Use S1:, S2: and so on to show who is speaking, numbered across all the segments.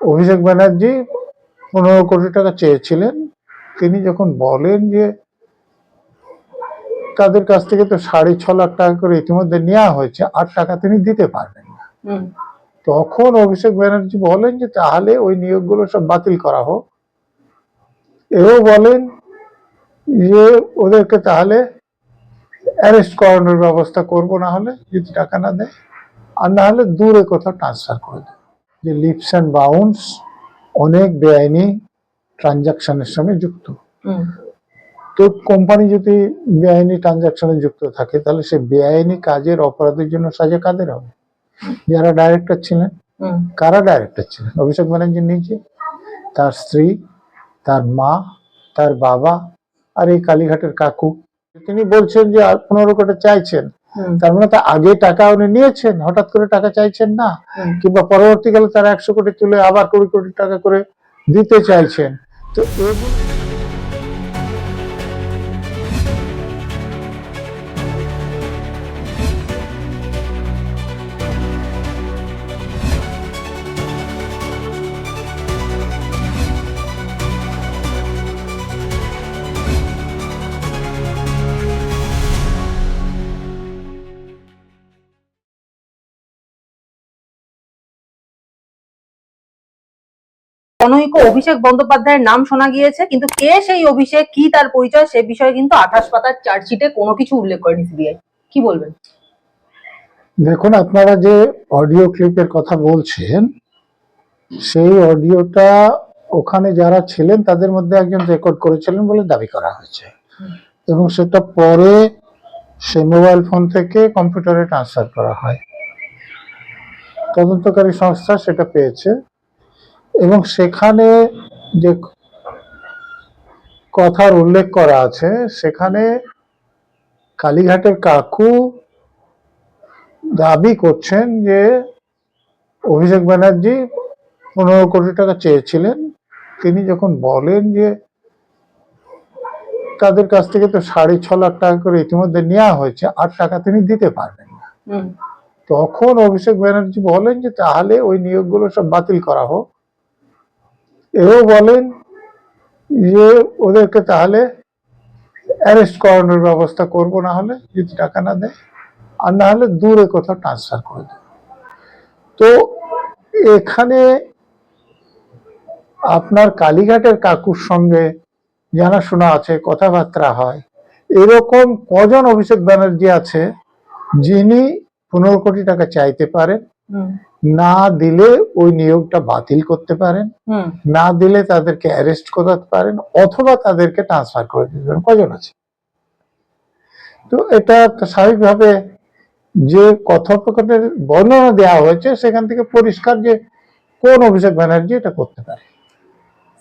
S1: অভিষেক ব্যানার্জি 15 কোটি টাকা চেয়েছিলেন। তিনি যখন বলেন যে তাদের কাছ থেকে তো 6.5 লাখ টাকা করে ইতিমধ্যে নেওয়া হয়েছে, আর টাকা তিনি দিতে পারবেন না, তখন অভিষেক ব্যানার্জি বলেন যে তাহলে ওই নিয়োগগুলো সব বাতিল করা হোক। এও বলেন যে ওদেরকে তাহলে অ্যারেস্ট করানোর ব্যবস্থা করব, না হলে যদি টাকা না দেয়, আর না হলে দূরে কোথাও ট্রান্সফার করে দেব। যে লিপস অ্যান্ড বাউন্স অনেক বেআইনি ট্রানজাকশনের সঙ্গে যুক্ত। তো কোম্পানি যদি বেআইনি ট্রানজাকশনে যুক্ত থাকে, তাহলে সে বেআইনি কাজের অপরাধের জন্য সাজা কাদের হবে? যারা ডাইরেক্টর ছিলেন। কারা ডাইরেক্টর ছিলেন? অভিষেক ব্যানার্জি নিজে, তার স্ত্রী, তার মা, তার বাবা, আর এই কালীঘাটের কাকু। তিনি বলছেন যে আর 15 কোটি চাইছেন, তার মানে তার আগে টাকা উনি নিয়েছেন, হঠাৎ করে টাকা চাইছেন না, কিংবা পরবর্তীকালে তারা 100 কোটি তুলে আবার 20 কোটি টাকা করে দিতে চাইছেন। তো
S2: জনৈক অভিষেক বন্দ্যোপাধ্যায়ের নাম শোনা গিয়েছে, কিন্তু কে সেই অভিষেক, কি তার পরিচয়, সে বিষয়ে কিন্তু 28 পাতার চার্জশিটে কোনো কিছু উল্লেখ করেনি সিবিআই। কি বলবেন?
S1: দেখুন, আপনারা যে অডিও ক্লিপের কথা বলছেন, সেই অডিওটা ওখানে যারা ছিলেন তাদের মধ্যে একজন রেকর্ড করেছিলেন বলে দাবি করা হয়েছে, এবং সেটা পরে সেই মোবাইল ফোন থেকে কম্পিউটারে ট্রান্সফার করা হয়। তদন্তকারী সংস্থা সেটা পেয়েছে, এবং সেখানে যে কথার উল্লেখ করা আছে, সেখানে কালীঘাটের কাকু দাবি করছেন যে অভিষেক ব্যানার্জি 15 কোটি টাকা চেয়েছিলেন। তিনি যখন বলেন যে তাদের কাছ থেকে তো 6.5 লাখ টাকা করে ইতিমধ্যে নেওয়া হয়েছে, আর টাকা তিনি দিতে পারবেন না, তখন অভিষেক ব্যানার্জি বলেন যে তাহলে ওই নিয়োগগুলো সব বাতিল করা হোক। এও বলেন যে ওদেরকে তাহলে অ্যারেস্ট করানোর ব্যবস্থা করব, না হলে যদি টাকা না দেয়, আর না হলে দূরে কোথাও ট্রান্সফার করে দেব। তো এখানে আপনার কালীঘাটের কাকুর সঙ্গে জানাশোনা আছে, কথাবার্তা হয়, এরকম কজন অভিষেক ব্যানার্জি আছে যিনি 15 কোটি টাকা চাইতে পারেন, না দিলে ওই নিয়োগটা বাতিল করতে পারেন, না দিলে তাদেরকে অ্যারেস্ট করতে পারেন, অথবা তাদেরকে ট্রান্সফার করে দিতে পারেন? কজন আছে? তো এটা স্বাভাবিকভাবে যে কথোপকথনের বর্ণনা দেওয়া হয়েছে সেখান থেকে পরিষ্কার যে কোন অভিষেক ব্যানার্জি এটা করতে পারে।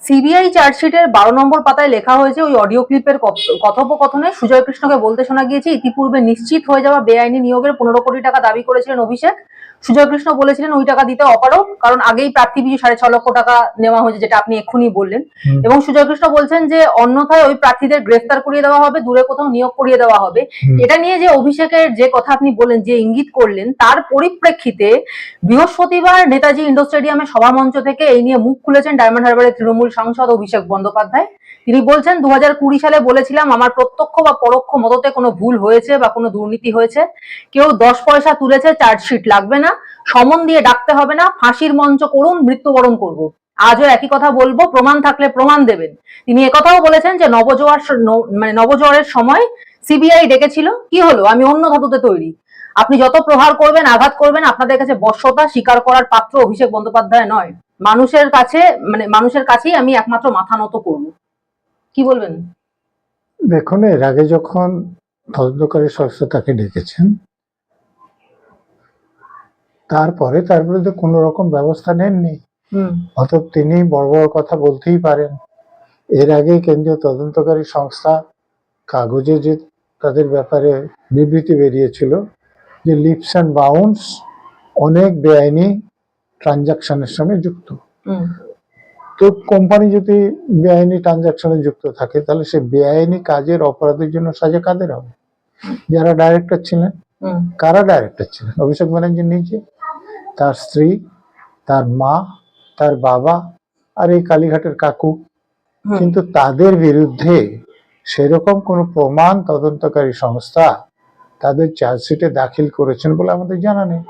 S2: সিবিআই চার্জশিটের 12 নম্বর পাতায় লেখা হয়েছে, ওই অডিও ক্লিপের কথোপকথনে সুজয় কৃষ্ণকে বলতে শোনা গিয়েছে, ইতিপূর্বে নিশ্চিত হয়ে যাওয়া বেআইনি নিয়োগের 15 কোটি টাকা দাবি করেছিলেন অভিষেক। সুজয় কৃষ্ণ বলেছিলেন ওই টাকা দিতে অপারগ, কারণ আগেই প্রার্থী পিছু 6.5 লক্ষ টাকা নেওয়া হয়েছে, যেটা আপনি এক্ষুনি বললেন। এবং সুজয় কৃষ্ণ বলছেন যে অন্যথায় ওই প্রার্থীদের গ্রেফতার করিয়ে দেওয়া হবে, দূরে কোথাও নিয়োগ করিয়ে দেওয়া হবে। এটা নিয়ে যে অভিষেকের যে কথা আপনি বললেন, যে ইঙ্গিত করলেন, তার পরিপ্রেক্ষিতে বৃহস্পতিবার নেতাজি ইন্ডোর স্টেডিয়ামে সভামঞ্চ থেকে এই নিয়ে মুখ খুলেছেন ডায়মন্ড হারবারের তৃণমূল সাংসদ অভিষেক বন্দ্যোপাধ্যায়। তিনি বলছেন, 2020 সালে বলেছিলাম আমার প্রত্যক্ষ বা পরোক্ষ মদতে কোনো ভুল হয়েছে বা কোনো দুর্নীতি হয়েছে। কেউ 10 পয়সা তুলেছে, চার্জশিট লাগবে না, সমন দিয়ে ডাকতে হবে না, ফাঁসির মঞ্চ করুন, মৃত্যুবরণ করব। আজও একই কথা বলবো, প্রমাণ থাকলে প্রমাণ দেবেন। তিনি একথাও বলেছেন যে নবজোয়ারের সময় সিবিআই ডেকেছিল, কি হলো, আমি অন্য ধাতুতে তৈরি। আপনি যত প্রহার করবেন, আঘাত করবেন, আপনাদের কাছে বশ্যতা স্বীকার করার পাত্র অভিষেক বন্দ্যোপাধ্যায় নয়। মানুষের কাছেই আমি একমাত্র মাথা নত করব। কি বলবেন?
S1: দেখুন, এর আগে যখন তদন্তকারী সংস্থা তাকে ডেকেছেন, তারপরে তার বিরুদ্ধে কোন রকম ব্যবস্থা নেননি। অতএব তিনি বড় বড় কথা বলতেই পারেন। এর আগে কেন্দ্রীয় তদন্তকারী সংস্থা কাগজে যে তাদের ব্যাপারে বিবৃতি বেরিয়েছিল যে লিপস অ্যান্ড বাউন্স অনেক বেআইনি ট্রানজাকশনের সঙ্গে যুক্ত। তো কোম্পানি যদি বেআইনি ট্রানজাকশনে যুক্ত থাকে, তাহলে সে বেআইনি কাজের অপরাধের জন্য সাজা কাদের হবে? যারা ডাইরেক্টর ছিলেন। কারা ডাইরেক্টর ছিলেন? অভিষেক ব্যানার্জি নিজে, তার স্ত্রী, তার মা, তার বাবা আর এই কালীঘাটের কাকু,
S2: হুম,
S1: কিন্তু তাদের বিরুদ্ধে সেরকম কোনো প্রমাণ তদন্তকারী সংস্থা তাদের চার্জশিটে দাখিল করেছেন বলে আমাদের জানা নেই।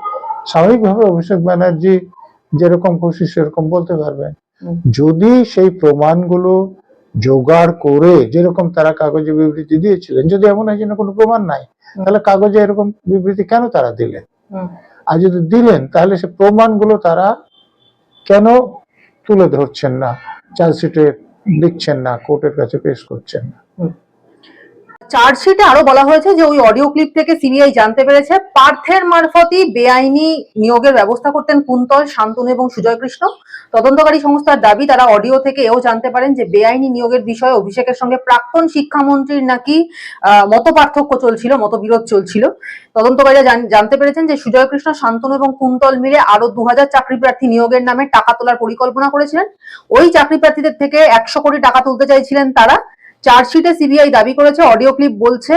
S1: স্বাভাবিকভাবে অভিষেক ব্যানার্জি যেরকম খুশি সেরকম বলতে পারবেন।
S2: হুম,
S1: যদি সেই প্রমাণগুলো জোগাড় করে, যেরকম তারা কাগজে বিবৃতি দিয়েছিলেন, যদি এমন হয় যেন কোনো প্রমাণ নাই, তাহলে কাগজে এরকম বিবৃতি কেন তারা দিলেন?
S2: হুম।
S1: আর যদি দিলেন তাহলে সে প্রমাণগুলো তারা কেন তুলে ধরছেন না, চার্জশিটে লিখছেন না, কোর্টের কাছে পেশ করছেন না?
S2: চার্জশিটে আরো বলা হয়েছে যে ওই অডিও ক্লিপ থেকে সিবিআই জানতে পেরেছে পার্থের মারফতই বেআইনি নিয়োগের ব্যবস্থা করতেন কুন্তল, শান্তনু এবং সুজয় কৃষ্ণ। তদন্তকারী সংস্থার দাবি তারা অডিও থেকে এও জানতে পারেন যে বেআইনি নিয়োগের বিষয়ে অভিষেকের সঙ্গে প্রাক্তন শিক্ষামন্ত্রীর নাকি মত পার্থক্য চলছিল, মতবিরোধ চলছিল। তদন্তকারীরা জানতে পেরেছেন যে সুজয় কৃষ্ণ, শান্তনু এবং কুন্তল মিলে আরো 2000 চাকরি প্রার্থী নিয়োগের নামে টাকা তোলার পরিকল্পনা করেছিলেন। ওই চাকরি প্রার্থীদের থেকে 100 কোটি টাকা তুলতে চাইছিলেন তারা। চার্জশিটে সিবিআই দাবি করেছে, অডিও ক্লিপ বলছে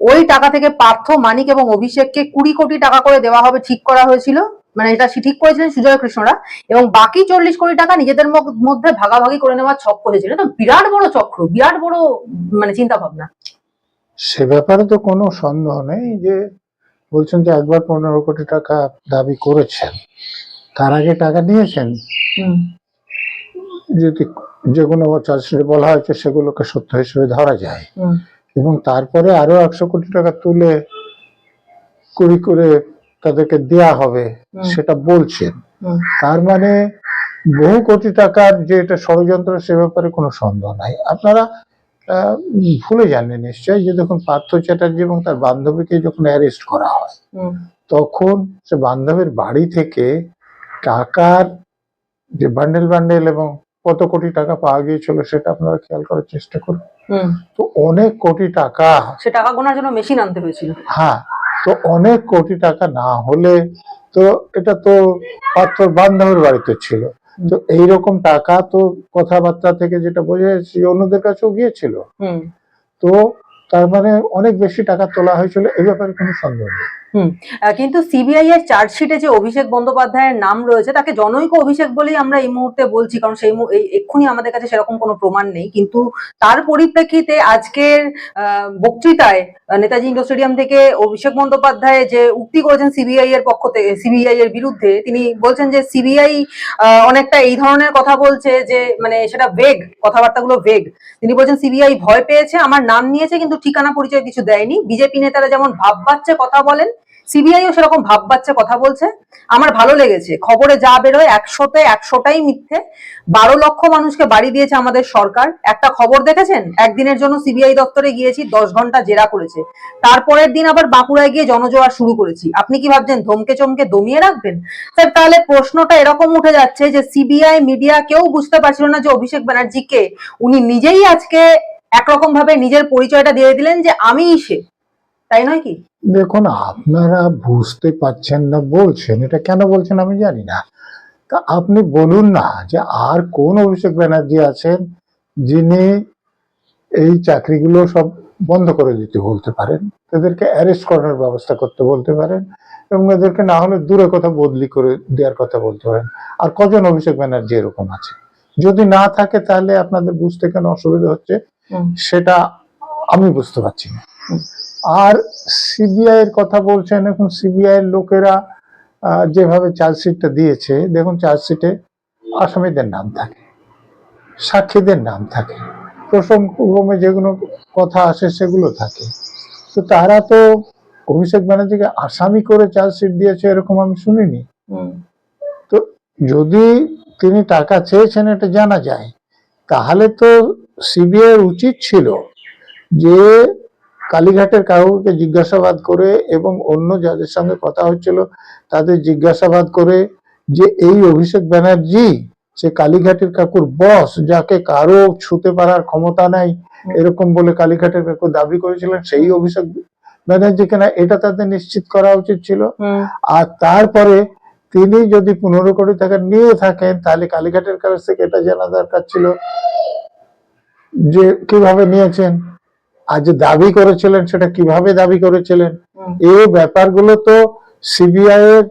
S2: ওই টাকা থেকে পার্থ, মানিক এবং অভিষেককে 20 কোটি টাকা করে দেওয়া হবে ঠিক করা হয়েছিল। মানে এটা ঠিক করেছিলেন সুজয় কৃষ্ণরা, এবং বাকি 40 কোটি টাকা নিজেদের মধ্যে ভাগাভাগি করে নেওয়ার চক্র হয়েছিল। তো বিরাট বড় চক্র, বিরাট বড় মানে চিন্তা ভাবনা।
S1: সে ব্যাপারে তো কোনো সন্দেহ নেই যে বলছেন যে একবার 15 কোটি টাকা দাবি করেছেন, তার আগে টাকা নিয়েছেন। যদি যেগুলো চার্জশিটে বলা হয়েছে সেগুলোকে সত্য হিসেবে ধরা যায়, এবং তারপরে আরো 100 কোটি টাকা তুলে কুড়ি করে তাদেরকে দেয়া হবে সেটা বলছেন, তার মানে বহু কোটি টাকার যে এটা ষড়যন্ত্র সে ব্যাপারে কোনো সন্দেহ নাই। আপনারা ভুলে যাননি নিশ্চয়ই যে দেখুন পার্থ চ্যাটার্জি এবং তার বান্ধবীকে যখন অ্যারেস্ট করা হয় তখন সে বান্ধবীর বাড়ি থেকে টাকার যে বান্ডেল বান্ডেল এবং কত কোটি টাকা পাওয়া গিয়েছিল সেটা আপনারা খেয়াল করার চেষ্টা করুন। তো অনেক কোটি টাকা,
S2: সে টাকা গোনার জন্য মেশিন আনতে হয়েছিল।
S1: হ্যাঁ, তো অনেক কোটি টাকা না হলে তো এটা তো পার্থর বান্ধবীর বাড়িতে ছিল, তো এইরকম টাকা তো কথাবার্তা থেকে যেটা বোঝা যাচ্ছে অন্যদের কাছেও গিয়েছিল। তো তার মানে অনেক বেশি টাকা তোলা হয়েছিল, এই ব্যাপারে কোনো সন্দেহ নেই।
S2: কিন্তু সিবিআই এর চার্জশিটে যে অভিষেক বন্দ্যোপাধ্যায়ের নাম রয়েছে তাকে জনৈক অভিষেক বলেই আমরা এই মুহূর্তে বলছি, কারণ এক্ষুনি আমাদের কাছে সেরকম কোনো প্রমাণ নেই। কিন্তু তার পরিপ্রেক্ষিতে আজকের বক্তৃতায় নেতাজি ইন্ডোর স্টেডিয়াম থেকে অভিষেক বন্দ্যোপাধ্যায় যে উক্তি করেছেন সিবিআই এর পক্ষ থেকে, সিবিআই এর বিরুদ্ধে, তিনি বলছেন যে সিবিআই অনেকটা এই ধরনের কথা বলছে যে মানে সেটা ভেগ, কথাবার্তাগুলো ভেগ। তিনি বলছেন সিবিআই ভয় পেয়েছে, আমার নাম নিয়েছে কিন্তু ঠিকানা পরিচয় কিছু দেয়নি। বিজেপি নেতারা যেমন ভাব বাচ্চা কথা বলেন, সিবিআইও সেরকম ভাব বাচ্চা কথা বলছে। আমার ভালো লেগেছে, খবরে যা বেরোয় 100তে 100টাই মিথ্যে। 12 লক্ষ মানুষকে বাড়ি দিয়েছে আমাদের সরকার। একটা খবর দেখেছেন, একদিনের জন্য সিবিআই দপ্তরে গিয়েছি, 10 ঘন্টা জেরা করেছে, তারপরের দিন আবার বাঁকুড়ায় গিয়ে জনজোয়ার শুরু করেছি। আপনি কি ভাবছেন ধমকে চমকে দমিয়ে রাখবেন? স্যার, তাহলে প্রশ্নটা এরকম উঠে যাচ্ছে যে সিবিআই মিডিয়া কেউ বুঝতে পারছিল না যে অভিষেক ব্যানার্জিকে, উনি নিজেই আজকে একরকম ভাবে নিজের পরিচয়টা দিয়ে দিলেন যে আমিই সে, তাই নয় কি?
S1: দেখুন, আপনারা বুঝতে পারছেন না বলছেন, এটা কেন বলছেন আমি জানি না। তা আপনি বলুন না যে আর কোন অভিষেক ব্যানার্জি আছেন যিনি এই চাকরিগুলো সব বন্ধ করে দিতে বলতে পারেন, এদেরকে অ্যারেস্ট করার ব্যবস্থা করতে বলতে পারেন, এবং এদেরকে না হলে দূরে কথা বদলি করে দেওয়ার কথা বলতে পারেন। আর কজন অভিষেক ব্যানার্জি এরকম আছে? যদি না থাকে তাহলে আপনাদের বুঝতে কেন অসুবিধা হচ্ছে সেটা আমি বুঝতে পারছি না। আর সিবিআই এর কথা বলছেন, এখন সিবিআই এর লোকেরা যেভাবে চার্জশিটটা দিয়েছে, দেখুন চার্জশিটে আসামিদের নাম থাকে, সাক্ষীদের নাম থাকে, প্রসঙ্গক্রমে যেগুলো কথা আসে সেগুলো থাকে। তো তারা তো অভিষেক ব্যানার্জিকে আসামি করে চার্জশিট দিয়েছে এরকম আমি শুনিনি। তো যদি তিনি টাকা চেয়েছেন এটা জানা যায়, তাহলে তো সিবিআই এর উচিত ছিল যে কালীঘাটের কাউকে জিজ্ঞাসাবাদ করে এবং অন্য যাদের সঙ্গে কথা হচ্ছিল তাদের জিজ্ঞাসাবাদ করে যে এই অভিষেক ব্যানার্জি সে কালীঘাটের কাকুর বস, যাকে কারো ছুতে পারার ক্ষমতা নাই এরকম বলে কালীঘাটের কাকু দাবি করেছিলেন, সেই অভিষেক ব্যানার্জি কিনা, এটা তাদের নিশ্চিত করা উচিত ছিল। আর তারপরে তিনি যদি 15 কোটি টাকা নিয়ে থাকেন তাহলে কালীঘাটের কাছ থেকে এটা জানা দরকার ছিল যে কিভাবে নিয়েছেন, আর যে দাবি করেছিলেন সেটা কিভাবে দাবি করেছিলেন। এই ব্যাপারগুলো তো সিবিআই এর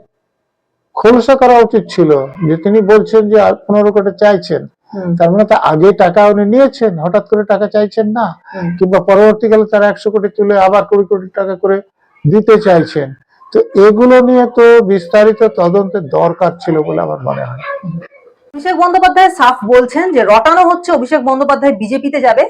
S1: খোলসা করা উচিত ছিল যে তিনি বলছেন যে আর 15 কোটি চাইছেন, তার মানে তো আগে টাকা উনি নিয়েছেন, হঠাৎ করে টাকা চাইছেন না, কিংবা পরবর্তীকালে তারা 100 কোটি তুলে আবার 20 কোটি টাকা করে দিতে চাইছেন। তো এগুলো নিয়ে তো বিস্তারিত তদন্তের দরকার ছিল বলে আমার মনে হয়।
S2: অভিষেক বন্দ্যোপাধ্যায় সাফ বলছেন যে রটানো হচ্ছে অভিষেক বন্দ্যোপাধ্যায় বিজেপিতে যাবে।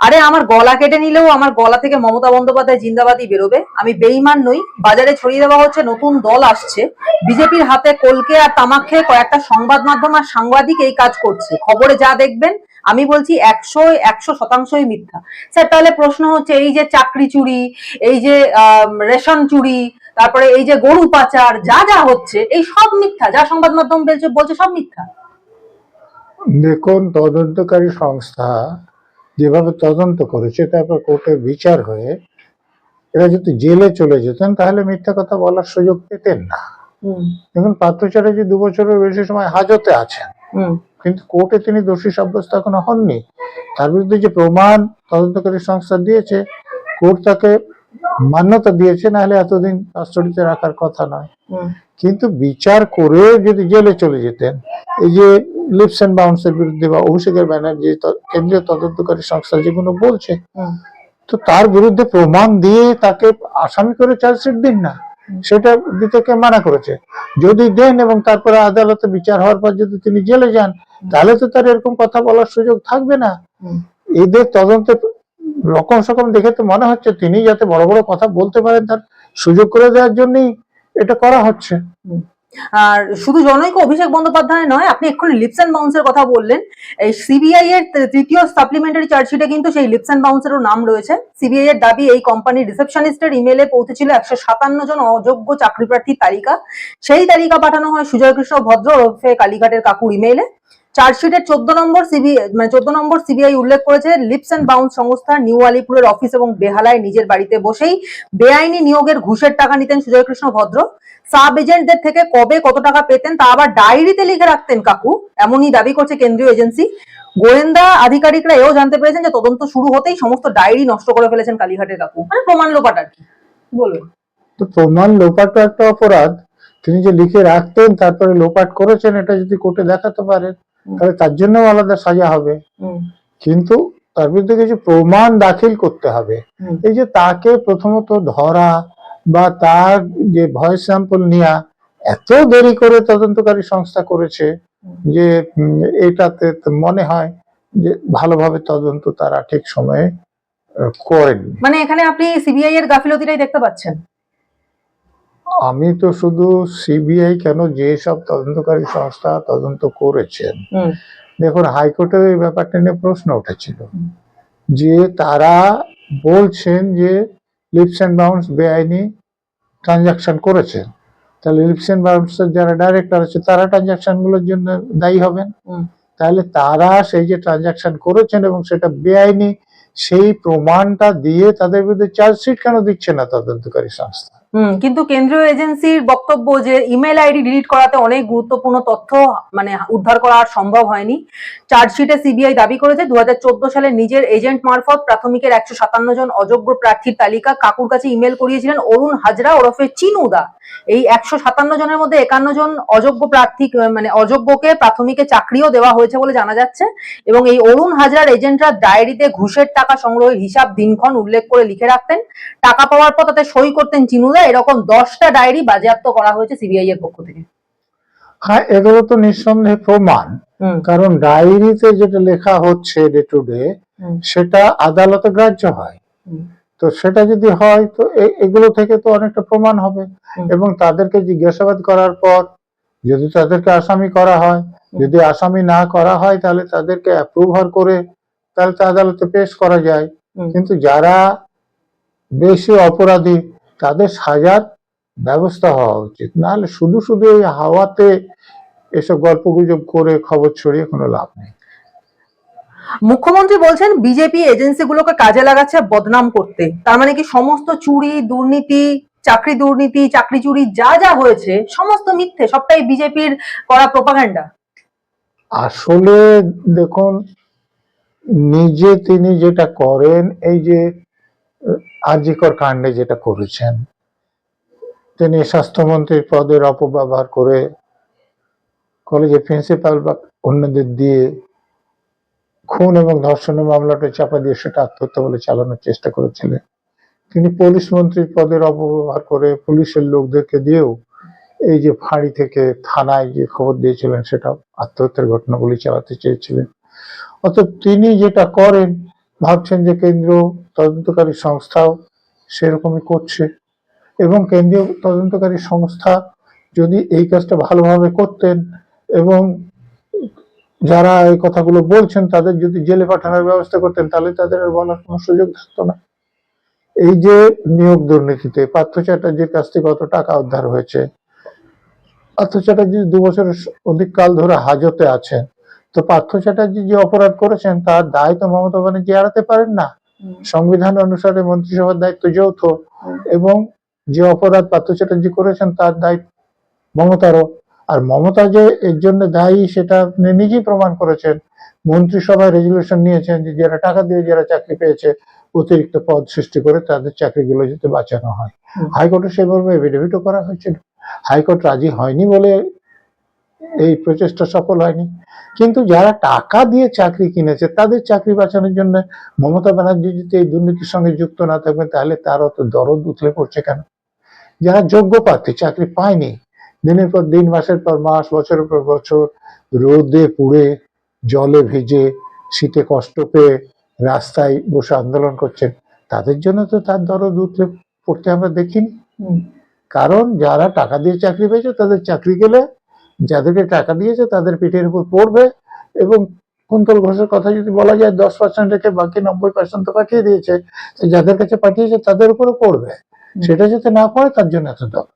S2: আরে আমার গলা কেটে নিলেও আমার গলা থেকে মমতা বন্দ্যোপাধ্যায় জিন্দাবাদই বেরোবে, আমি বেইমান নই। বাজারে ছড়িয়ে দেওয়া হচ্ছে নতুন দল আসছে, বিজেপির হাতে কলকে আর তামাক খেয়ে কয়েকটা সংবাদ মাধ্যম আর সাংবাদিক এই কাজ করছে। খবরে যা দেখবেন আমি বলছি 100% মিথ্যা। স্যার তাহলে প্রশ্ন হচ্ছে, এই যে চাকরি চুরি, এই যে রেশন চুরি, তারপরে এই যে গরু পাচার, যা যা হচ্ছে এই সব মিথ্যা, যা সংবাদ মাধ্যম বলছে সব মিথ্যা।
S1: দেখুন, তদন্তকারী সংস্থা যেভাবে তদন্ত করেছে, তারপর কোর্টে বিচার হয়ে এরা যদি জেলে চলে যেতেন তাহলে মিথ্যা কথা বলার সুযোগ পেতেন না। দেখুন, পার্থ চ্যাটার্জি 2 বছরের বেশি সময় হাজতে আছেন, কিন্তু কোর্টে তিনি দোষী সাব্যস্ত এখনো হননি। তার বিরুদ্ধে যে প্রমাণ তদন্তকারী সংস্থা দিয়েছে, কোর্ট তাকে মান্যতা দিয়েছে, নাহলে এতদিন কাস্টডিতে রাখার কথা নয়। কিন্তু বিচার করে যদি জেলে চলে যেতেন, এই যে লিপস এন্ড বাউন্সের বিরুদ্ধে বা অভিষেকের ব্যানার্জি কেন্দ্রীয় তদন্তকারী সংস্থা যেগুলো বলছে, তো তার বিরুদ্ধে প্রমাণ দিয়ে তাকে আসামি করে চার্জশিট দিন না, সেটা দিতে কে মানা করেছে? যদি দেন এবং তারপরে আদালতে বিচার হওয়ার পর যদি তিনি জেলে যান, তাহলে তো তার এরকম কথা বলার সুযোগ থাকবে না। এদের তদন্তে রকম সকম দেখে তো মনে হচ্ছে তিনি যাতে বড় বড় কথা বলতে পারেন তার সুযোগ করে দেওয়ার জন্যই এটা করা হচ্ছে।
S2: আর শুধু জনৈক অভিষেক বন্দ্যোপাধ্যায় নয়, আপনি এক্ষুনি লিপস এন্ড বাউন্সের কথা বললেন, এই সিবিআই এর তৃতীয় সাপ্লিমেন্টারি চার্জশিটে কিন্তু সেই লিপস এন্ড বাউন্সেরও নাম রয়েছে। সিবিআই এর দাবি, এই কোম্পানির রিসেপশনিস্টের ইমেলে পৌঁছেছিল 157 জন অযোগ্য চাকরি প্রার্থীর তালিকা। সেই তালিকা পাঠানো হয় সুজয় কৃষ্ণ ভদ্র ওরফে কালীঘাটের কাকুর ইমেলে। চার্জশিটের 14 নম্বর সিবিআই উল্লেখ করেছে, লিপস এন্ড বাউন্স সংস্থা নিউ আলিপুরের অফিস এবং বেহালায় নিজের বাড়িতে বসেই বেআইনি নিয়োগের ঘুষের টাকা নিতেন সুজয় কৃষ্ণ ভদ্র। সাব এজেন্টদের থেকে কবে কত টাকা পেতেন তা আবার ডায়েরিতে লিখে রাখতেন কাকু, এমনই দাবি করছে কেন্দ্রীয় এজেন্সি। গোয়েন্দা আধিকারিকরা এও জানতে পেরেছেন যে তদন্ত শুরু হতেই সমস্ত ডায়েরি নষ্ট করে ফেলেছেন কালীঘাটের কাকু। মানে প্রমাণ লোপাট আর কি বলবেন।
S1: তো প্রমাণ লোপাট একটা অপরাধ, তিনি যে লিখে রাখতেন তারপরে লোপাট করেছেন, এটা যদি কোর্টে দেখাতে পারেন তাহলে তার জন্য আলাদা সাজা হবে। কিন্তু তার বিরুদ্ধে কিছু প্রমাণ দাখিল করতে হবে। এই যে তাকে প্রথমত ধরা বা তার যে ভয়েস স্যাম্পল নেওয়া এত দেরি করে তদন্তকারী সংস্থা করেছে যে এটাতে মনে হয় যে ভালোভাবে তদন্ত তারা ঠিক সময়ে করেনি।
S2: মানে এখানে আপনি সিবিআই এর গাফিলতিটাই দেখতে পাচ্ছেন।
S1: আমি তো শুধু সিবিআই কেন, যে সব তদন্তকারী সংস্থা তদন্ত করেছেন, দেখুন হাইকোর্টে এই ব্যাপারটা নিয়ে প্রশ্ন উঠেছিল যে তারা বলছেন যে লিপস এন্ড বাউন্স বেআইনি ট্রানজাকশন করেছেন, তাহলে লিপস এন্ড বাউন্সের যারা ডাইরেক্টর আছে তারা ট্রানজাকশন গুলোর জন্য দায়ী হবেন। তাহলে তারা সেই যে ট্রানজাকশন করেছেন এবং সেটা বেআইনি, সেই প্রমাণটা দিয়ে তাদের বিরুদ্ধে চার্জশিট কেন দিচ্ছে না তদন্তকারী সংস্থা?
S2: কিন্তু কেন্দ্রীয় এজেন্সির বক্তব্য যে ইমেল আইডি ডিলিট করাতে অনেক গুরুত্বপূর্ণ তথ্য মানে উদ্ধার করা আর সম্ভব হয়নি। চার্জশিটে সিবিআই দাবি করেছে 2014 সালে নিজের এজেন্ট মারফত প্রাথমিকের 157 জন অযোগ্য প্রার্থীর তালিকা কাকুর কাছে ইমেল করিয়েছিলেন অরুণ হাজরা ওরফে চিনুদা। এই 157 জনের মধ্যে 51 জন অযোগ্য প্রার্থী মানে অযোগ্যকে প্রাথমিকে চাকরিও দেওয়া হয়েছে বলে জানা যাচ্ছে। এবং এই অরুণ হাজরার এজেন্টরা ডায়েরিতে ঘুষের টাকা সংগ্রহের হিসাব দিনক্ষণ উল্লেখ করে লিখে রাখতেন, টাকা পাওয়ার পর তাতে সই করতেন চিনুদা। এরকম 10টা ডায়েরি বাজেয়াপ্ত করা হয়েছে সিবিআই এর পক্ষ থেকে।
S1: হ্যাঁ, এগুলো তো নিঃসন্দেহে প্রমাণ, কারণ ডায়েরিতে যেটা লেখা হচ্ছে ডে টু ডে সেটা আদালতে গ্রাহ্য হয়। তো সেটা যদি হয় তো এগুলো থেকে তো অনেকটা প্রমাণ হবে, এবং তাদেরকে জিজ্ঞাসাবাদ করার পর যদি তাদেরকে আসামি করা হয়, যদি আসামি না করা হয় তাহলে তাদেরকে অ্যাপ্রুভার করে তাহলে তো আদালতে পেশ করা যায়। কিন্তু যারা বেশি অপরাধী তাদের সাজার ব্যবস্থা হওয়া উচিত, নাহলে শুধু শুধু এই হাওয়াতে এসব গল্পগুজব করে খবর ছড়িয়ে কোনো লাভ নেই।
S2: মুখ্যমন্ত্রী বলছেন বিজেপি এজেন্সিগুলোকে কাজে লাগাচ্ছে বদনাম করতে। তার মানে কি সমস্ত চুরি দুর্নীতি, চাকরি দুর্নীতি, চাকরি চুরি যা যা হয়েছে সমস্ত মিথ্যে, সবটাই বিজেপির করা প্রোপাগান্ডা?
S1: আসলে দেখুন, নিজে তিনি যেটা করেন, এই যে আরজিকর কাণ্ডে যেটা করেছেন, তিনি স্বাস্থ্যমন্ত্রীর পদের অপব্যবহার করে কলেজের প্রিন্সিপাল বা অন্যদের দিয়ে খুন এবং ধর্ষণের মামলাটা চাপা দিয়ে সেটা আত্মহত্যা বলে চালানোর চেষ্টা করেছিলেন। তিনি পুলিশ মন্ত্রীর পদের অপব্যবহার করে পুলিশের লোকদেরকে দিয়েও এই যে ফাঁড়ি থেকে থানায় যে খবর দিয়েছিলেন সেটা আত্মহত্যার ঘটনা বলে চালাতে চেয়েছিলেন। অতএব তিনি যেটা করেন ভাবছেন যে কেন্দ্রীয় তদন্তকারী সংস্থাও সেরকমই করছে, এবং কেন্দ্রীয় তদন্তকারী সংস্থা যদি এই কাজটা ভালোভাবে করতেন এবং যারা এই কথাগুলো বলছেন তাদের যদি জেলে পাঠানোর ব্যবস্থা করতেন তাহলে তাদের আর বলার কোনো সুযোগ থাকতো না। এই যে নিয়োগ দুর্নীতিতে পার্থ চ্যাটার্জির কাছ থেকে কত টাকা উদ্ধার হয়েছে, পার্থ চ্যাটার্জি 2 বছরের অধিক কাল ধরে হাজতে আছেন, তো পার্থ চ্যাটার্জি যে অপরাধ করেছেন তার দায় তো মমতা ব্যানার্জি এড়াতে পারেন না। সংবিধান অনুসারে মন্ত্রিসভার দায়িত্ব যৌথ, এবং যে অপরাধ পার্থ চ্যাটার্জি করেছেন তার দায় মমতারও। আর মমতা যে এর জন্য দায়ী সেটা আপনি নিজেই প্রমাণ করেছেন। মন্ত্রিসভায় রেজুলেশন নিয়েছেন যে যারা টাকা দিয়ে যারা চাকরি পেয়েছে অতিরিক্ত পদ সৃষ্টি করে তাদের চাকরিগুলো যাতে বাঁচানো হয়। হাইকোর্টে সেভাবে এফিডেভিটও করা হয়েছিল, হাইকোর্ট রাজি হয়নি বলে এই প্রচেষ্টা সফল হয়নি। কিন্তু যারা টাকা দিয়ে চাকরি কিনেছে তাদের চাকরি বাঁচানোর জন্য মমতা ব্যানার্জি যদি এই দুর্নীতির সঙ্গে যুক্ত না থাকবেন তাহলে তার অত দরদ উথলে পড়ছে কেন? যারা যোগ্য প্রার্থী চাকরি পায়নি, দিনের পর দিন মাসের পর মাস বছরের পর বছর রোদে পুড়ে জলে ভিজে শীতে কষ্ট পেয়ে রাস্তায় বসে আন্দোলন করছেন, তাদের জন্য তো তার দরদ উঠলে পড়তে আমরা দেখিনি। কারণ যারা টাকা দিয়ে চাকরি পেয়েছে তাদের চাকরি গেলে যাদেরকে টাকা দিয়েছে তাদের পিঠের উপর পড়বে, এবং কুন্তল ঘোষের কথা যদি বলা যায় 10% রেখে বাকি 90% তো পাঠিয়ে দিয়েছে, যাদের কাছে পাঠিয়েছে তাদের উপরে পড়বে, সেটা যাতে না পড়ে তার জন্য এত দরদ।